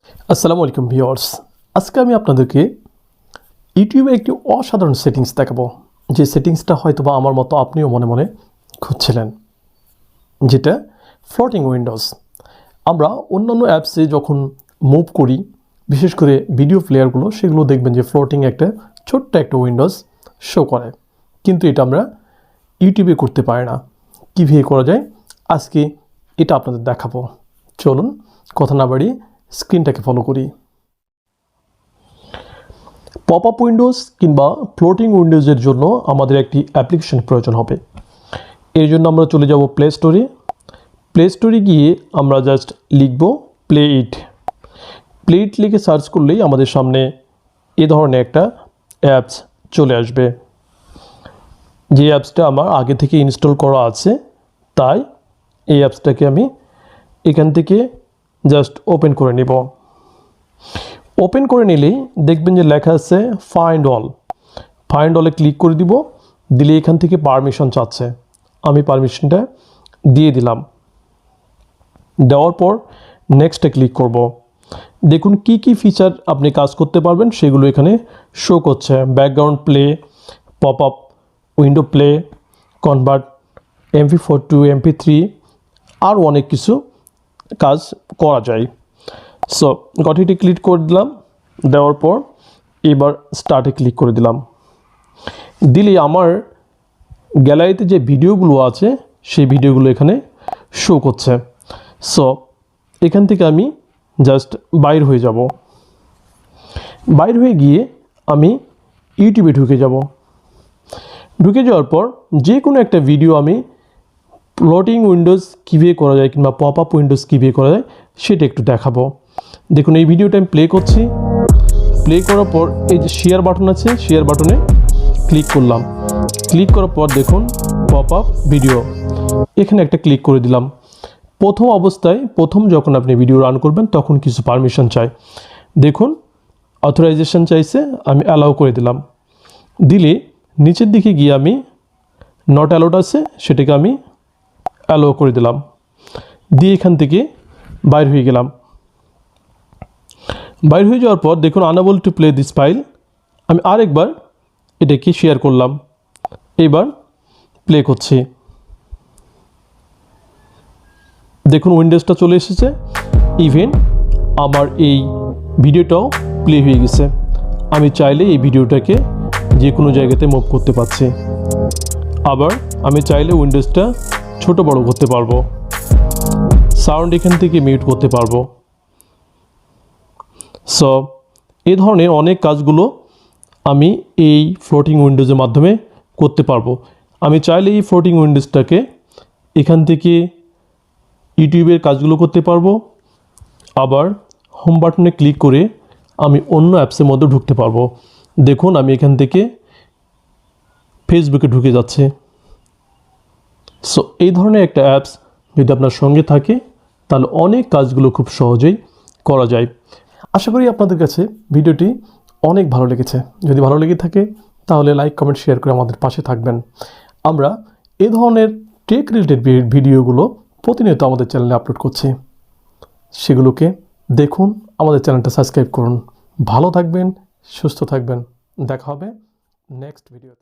আসসালামু আলাইকুম ভিউয়ার্স, আজকে আমি আপনাদেরকে ইউটিউবে একটি অসাধারণ সেটিংস দেখাবো, যে সেটিংসটা হয়তো বা আমার মতো আপনিও মনে মনে খুঁজছিলেন, যেটা ফ্লোটিং উইন্ডোজ। আমরা অন্যান্য অ্যাপসে যখন মুভ করি, বিশেষ করে ভিডিও প্লেয়ারগুলো, সেগুলো দেখবেন যে ফ্লোটিং ছোট্ট একটা উইন্ডোজ শো করে, কিন্তু এটা আমরা ইউটিউবে করতে পারি না। কীভাবে করা যায় আজকে এটা আপনাদের দেখাবো। চলুন কথা না বাড়িয়ে স্ক্রিনটাকে ফলো করি। পপআপ উইন্ডোজ কিংবা ফ্লোটিং উইন্ডোজের জন্য আমাদের একটি অ্যাপ্লিকেশন প্রয়োজন হবে। এর জন্য আমরা চলে যাব প্লে স্টোরে। প্লে স্টোরে গিয়ে আমরা জাস্ট লিখব প্লেইট। প্লেইট লিখে সার্চ করলেই আমাদের সামনে এ ধরনের একটা অ্যাপস চলে আসবে। যে অ্যাপসটা আমার আগে থেকে ইনস্টল করা আছে, তাই এই অ্যাপসটাকে আমি এখান থেকে জাস্ট ওপেন করে নেব। ওপেন করে নিলেই দেখবেন যে লেখা আছে ফাইন্ড অল। ফাইন্ড অলে ক্লিক করে দিব। দিলে এখান থেকে পারমিশন চাচ্ছে, আমি পারমিশনটা দিয়ে দিলাম। দেওয়ার পর নেক্সটে ক্লিক করব। দেখুন কি কি ফিচার আপনি কাজ করতে পারবেন সেগুলো এখানে শো করছে। Background play, pop up window play, convert MP4 to MP3, আর অনেক কিছু কাজ করা যায়। সো গটিটি ক্লিক করে দিলাম। দেওয়ার পর এবার স্টার্টে ক্লিক করে দিলাম। দিলে আমার গ্যালারিতে যে ভিডিওগুলো আছে সেই ভিডিওগুলো এখানে শো করছে। সো এখান থেকে আমি জাস্ট বাইর হয়ে যাব। বাইর হয়ে গিয়ে আমি ইউটিউবে ঢুকে যাব। ঢুকে যাওয়ার পর যে কোনো একটা ভিডিও আমি ফ্লোটিং উইন্ডোজ কীভাবে করা যায় কিংবা পপ আপ উইন্ডোজ কীভাবে করা যায় সেটা একটু দেখাবো। দেখুন এই ভিডিওটা আমি প্লে করছি। প্লে করার পর এই যে শেয়ার বাটন আছে, শেয়ার বাটনে ক্লিক করলাম। ক্লিক করার পর দেখুন পপ আপ ভিডিও, এখানে একটা ক্লিক করে দিলাম। প্রথম অবস্থায় যখন আপনি ভিডিও রান করবেন তখন কিছু পারমিশন চাই। দেখুন অথরাইজেশন চাইছে, আমি অ্যালাউ করে দিলাম। দিলে নিচের দিকে গিয়ে আমি নট অ্যালাউড আছে, সেটাকে আমি অ্যালাউ করে দিলাম। দিয়ে এখান থেকে বাইর হয়ে গেলাম। বাইর হয়ে যাওয়ার পর দেখুন unable to play this file, আমি আরেকবার এটাকে শেয়ার করলাম। এবার প্লে করছি। দেখুন উইন্ডোজটা চলে এসেছে। ইভেন আমার এই ভিডিওটাও প্লে হয়ে গেছে। আমি চাইলে এই ভিডিওটাকে যে কোনো জায়গাতে মুভ করতে পারছি। আবার আমি চাইলে উইন্ডোজটা ছোট বড় করতে পারবো। সাউন্ড এখান থেকে মিউট করতে পারবো। সো এই ধরনের অনেক কাজগুলো আমি এই ফ্লোটিং উইন্ডোজের মাধ্যমে করতে পারবো। আমি চাইলে এই ফ্লোটিং উইন্ডোজটাকে এখান থেকে ইউটিউবের কাজগুলো করতে পারবো। আবার হোম বাটনে ক্লিক করে আমি অন্য অ্যাপসের মধ্যে ঢুকতে পারবো। দেখুন আমি এখান থেকে ফেসবুকে ঢুকে যাচ্ছে। সো এই ধরনের একটা অ্যাপস যদি আপনার সঙ্গে থাকে তাহলে অনেক কাজগুলো খুব সহজেই করা যায়। আশা করি আপনাদের কাছে ভিডিওটি অনেক ভালো লেগেছে। যদি ভালো লেগে থাকে তাহলে লাইক, কমেন্ট, শেয়ার করে আমাদের পাশে থাকবেন। আমরা এ ধরনের টেক রিলেটেড ভিডিওগুলো প্রতিনিয়ত আমাদের চ্যানেলে আপলোড করছি, সেগুলোকে দেখুন। আমাদের চ্যানেলটা সাবস্ক্রাইব করুন। ভালো থাকবেন, সুস্থ থাকবেন। দেখা হবে নেক্সট ভিডিওতে।